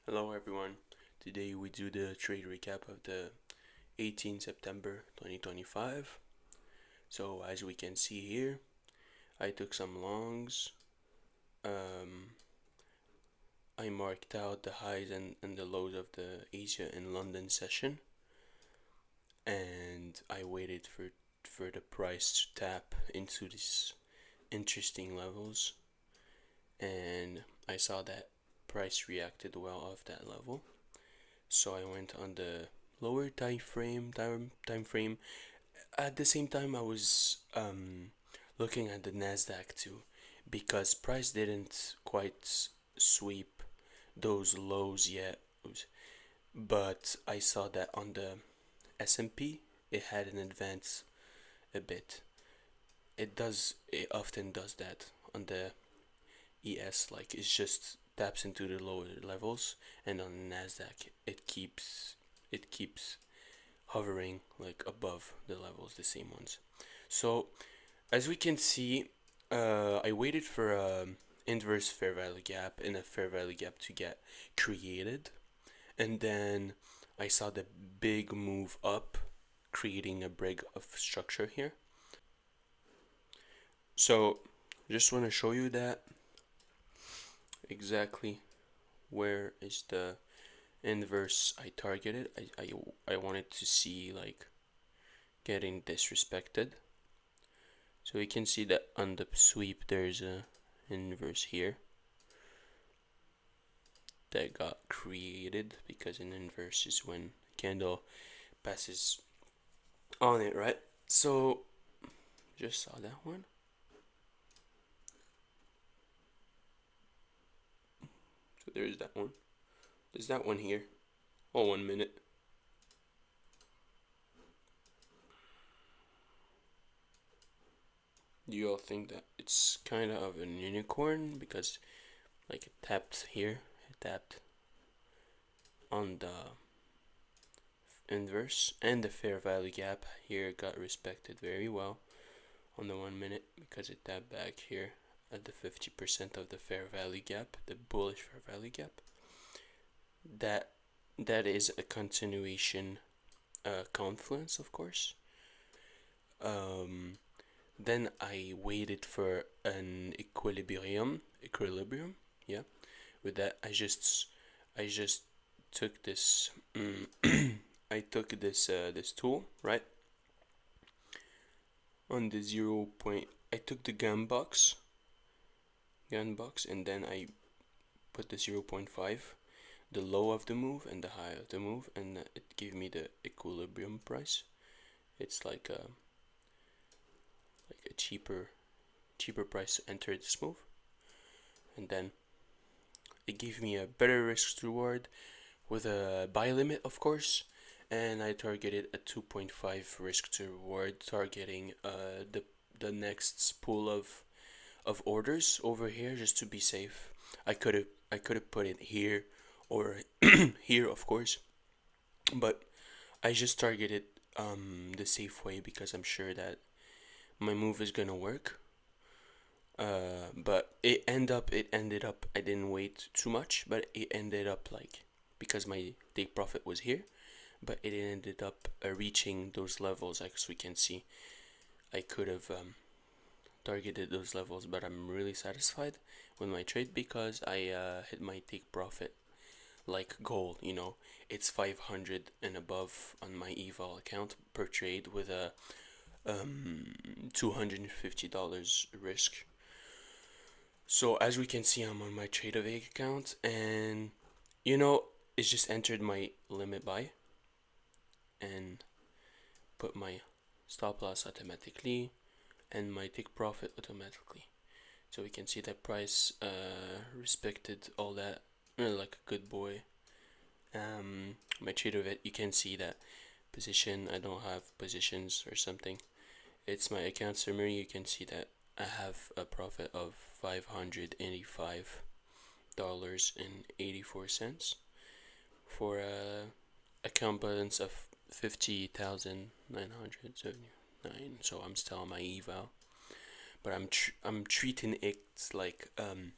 Hello everyone. Today we do the trade recap of the 18 September 2025. So as we can see here, I took some longs. Um, I marked out the highs and the lows of the Asia and London session, and I waited for the price to tap into these interesting levels, and I saw that price reacted well off that level. So I went on the lower time frame. At the same time, I was looking at the Nasdaq too, because price didn't quite sweep those lows yet, but I saw that on the S&P it had an advance a bit. It often does that on the ES, like it just taps into the lower levels, and on Nasdaq it keeps hovering like above the levels, the same ones. So as we can see, I waited for a inverse fair value gap and a fair value gap to get created, and then I saw the big move up, creating a break of structure here. So just want to show you that exactly where is the inverse I targeted. I wanted to see like getting disrespected. So we can see that on the sweep there's a inverse here that got created, because an inverse is when candle passes on it, right? So just saw that one. So there's that one. There's that one here. Oh, 1 minute. Do you all think that it's kind of an unicorn because like it tapped here, it tapped on the inverse, and the fair value gap here got respected very well on the 1 minute because it tapped back here at the 50% of the fair value gap, the bullish fair value gap. That is a continuation confluence, of course. Um, then I waited for an equilibrium. Yeah, with that I just took this. I took this tool, right, on the 0 point. I took the gun box, and then I put the 0.5, the low of the move and the high of the move, and it gave me the equilibrium price. It's like a cheaper price to enter this move, and then it gave me a better risk to reward with a buy limit, of course, and I targeted a 2.5 risk to reward, targeting the next pool of orders over here just to be safe. I could have put it here or here, of course, but I just targeted the safe way because I'm sure that my move is gonna work. But it ended up I didn't wait too much, but it ended up like, because my take profit was here, but it ended up reaching those levels. As we can see, I could have targeted those levels, but I'm really satisfied with my trade because I hit my take profit like gold. It's 500 and above on my eval account per trade with a $250 risk. So as we can see, I'm on my trade of egg account, and it's just entered my limit buy and put my stop loss automatically and my take profit automatically. So we can see that price respected all that, like a good boy. My trade of it, you can see that position. I don't have positions or something. It's my account summary. You can see that I have a profit of $585.84 for a account balance of 50,979. So I'm still on my eval, but I'm treating it like um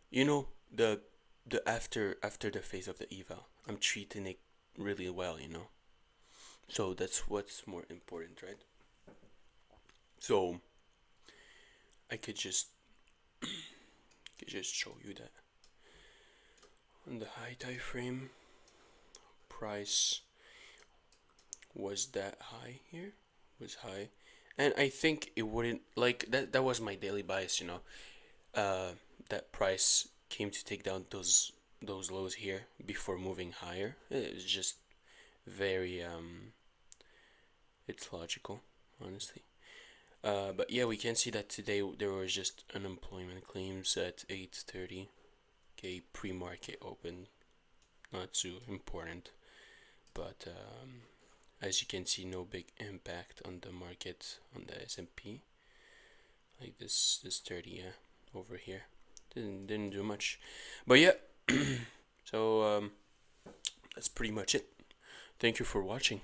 you know the the after the phase of the eval, I'm treating it really well, you know. So that's what's more important, right? So I could just show you that on the high time frame, price was that high here, was high, and I think it wouldn't like that. That was my daily bias, you know. Uh, that price came to take down those lows here before moving higher. It was just very it's logical, honestly. But yeah, we can see that today there was just unemployment claims at 8:30. Okay, pre-market open, not too important, but as you can see, no big impact on the market on the S&P. Like this 30, yeah, over here, didn't do much, but yeah. So that's pretty much it. Thank you for watching.